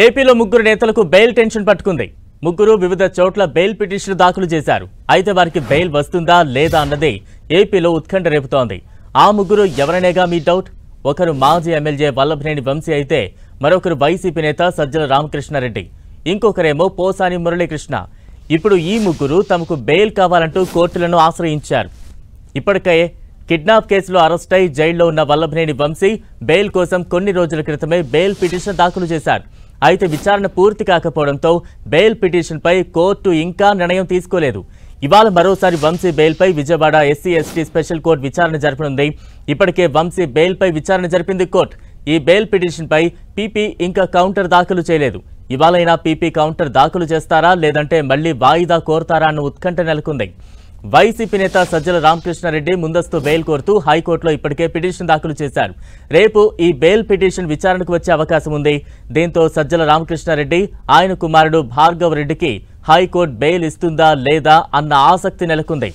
ఏపీలో ముగ్గురు నేతలకు బెయిల్ టెన్షన్ పట్టుకుంది. ముగ్గురు వివిధ చోట్ల బెయిల్ పిటిషన్ దాఖలు చేశారు. అయితే వారికి బెయిల్ వస్తుందా లేదా అన్నదే ఏపీలో ఉత్కంఠ రేపుతోంది. ఆ ముగ్గురు ఎవరనేగా మీ డౌట్. ఒకరు మాజీ ఎమ్మెల్యే వల్లభనేని వంశీ అయితే మరొకరు వైసీపీ నేత సజ్జల రామకృష్ణారెడ్డి, ఇంకొకరేమో పోసాని మురళీకృష్ణ. ఇప్పుడు ఈ ముగ్గురు తమకు బెయిల్ కావాలంటూ కోర్టులను ఆశ్రయించారు. ఇప్పటికే కిడ్నాప్ కేసులో అరెస్ట్ అయి జైల్లో ఉన్న వల్లభనేని వంశీ బెయిల్ కోసం కొన్ని రోజుల క్రితమే బెయిల్ పిటిషన్ దాఖలు చేశారు. అయితే విచారణ పూర్తి కాకపోవడంతో బెయిల్ పిటిషన్పై కోర్టు ఇంకా నిర్ణయం తీసుకోలేదు. ఇవాళ మరోసారి వంశీ బెయిల్పై విజయవాడ ఎస్సీ/ఎస్టీ స్పెషల్ కోర్టు విచారణ జరపనుంది. ఇప్పటికే వంశీ బెయిల్పై విచారణ జరిపింది కోర్టు. ఈ బెయిల్ పిటిషన్పై పీపీ ఇంకా కౌంటర్ దాఖలు చేయలేదు. ఇవాళైనా పీపీ కౌంటర్ దాఖలు చేస్తారా లేదంటే మళ్లీ వాయిదా కోరతారా అన్న ఉత్కంఠ నెలకొంది. వైసీపీ నేత సజ్జల రామకృష్ణారెడ్డి ముందస్తు బెయిల్ కోరుతూ హైకోర్టులో ఇప్పటికే పిటిషన్ దాఖలు చేశారు. రేపు ఈ బెయిల్ పిటిషన్ విచారణకు వచ్చే అవకాశం ఉంది. దీంతో సజ్జల రామకృష్ణారెడ్డి, ఆయన కుమారుడు భార్గవ్ రెడ్డికి హైకోర్టు బెయిల్ ఇస్తుందా లేదా అన్న ఆసక్తి నెలకొంది.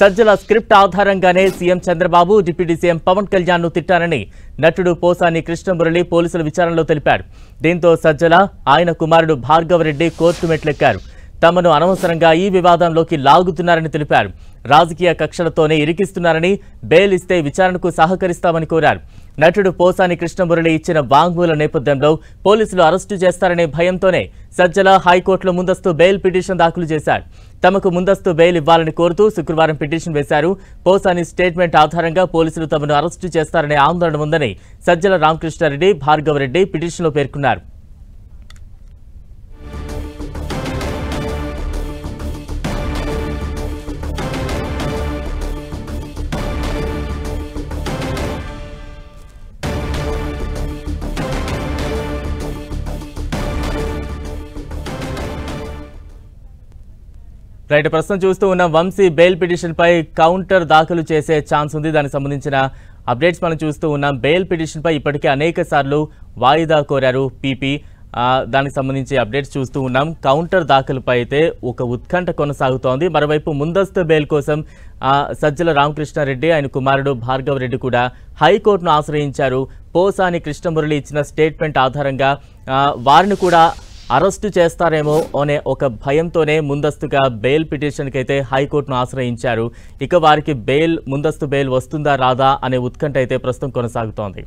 సజ్జల స్క్రిప్ట్ ఆధారంగానే CM Chandrababu, deputy CM Pawan Kalyan ను తిట్టారని నటుడు పోసాని కృష్ణమురళి పోలీసుల విచారణలో తెలిపారు. దీంతో సజ్జల, ఆయన కుమారుడు భార్గవ్ రెడ్డి కోర్టు మెట్లెక్కారు. తమను అనవసరంగా ఈ వివాదంలోకి లాగుతున్నారని తెలిపారు. రాజకీయ కక్షలతోనే ఇరికిస్తున్నారని, బెయిల్ ఇస్తే విచారణకు సహకరిస్తామని కోరారు. నటుడు పోసాని కృష్ణమురళి ఇచ్చిన వాంగ్మూల నేపథ్యంలో పోలీసులు అరెస్టు చేస్తారనే భయంతోనే సజ్జల హైకోర్టులో ముందస్తు బెయిల్ పిటిషన్ దాఖలు చేశారు. తమకు ముందస్తు బెయిల్ ఇవ్వాలని కోరుతూ శుక్రవారం పిటిషన్ వేశారు. పోసాని స్టేట్మెంట్ ఆధారంగా పోలీసులు తమను అరెస్టు చేస్తారనే ఆందోళన ఉందని సజ్జల రామకృష్ణారెడ్డి, భార్గవ్ రెడ్డి పిటిషన్లో పేర్కొన్నారు. రైట్, ప్రస్తుతం చూస్తూ ఉన్న వంశీ బెయిల్ పిటిషన్పై కౌంటర్ దాఖలు చేసే ఛాన్స్ ఉంది. దానికి సంబంధించిన అప్డేట్స్ మనం చూస్తూ ఉన్నాం. బెయిల్ పిటిషన్పై ఇప్పటికే అనేక సార్లు వాయిదా కోరారు పీపీ. దానికి సంబంధించి అప్డేట్స్ చూస్తూ ఉన్నాం. కౌంటర్ దాఖలుపై అయితే ఒక ఉత్కంఠ కొనసాగుతోంది. మరోవైపు ముందస్తు బెయిల్ కోసం సజ్జల రామకృష్ణారెడ్డి, ఆయన కుమారుడు భార్గవ్ రెడ్డి కూడా హైకోర్టును ఆశ్రయించారు. పోసాని కృష్ణమురళి ఇచ్చిన స్టేట్మెంట్ ఆధారంగా వారిని కూడా అరెస్టు చేస్తారేమో అనే ఒక భయంతోనే ముందస్తుగా బెయిల్ పిటిషన్కి అయితే హైకోర్టును ఆశ్రయించారు. ఇక వారికి ముందస్తు బెయిల్ వస్తుందా రాదా అనే ఉత్కంఠ అయితే ప్రస్తుతం కొనసాగుతోంది.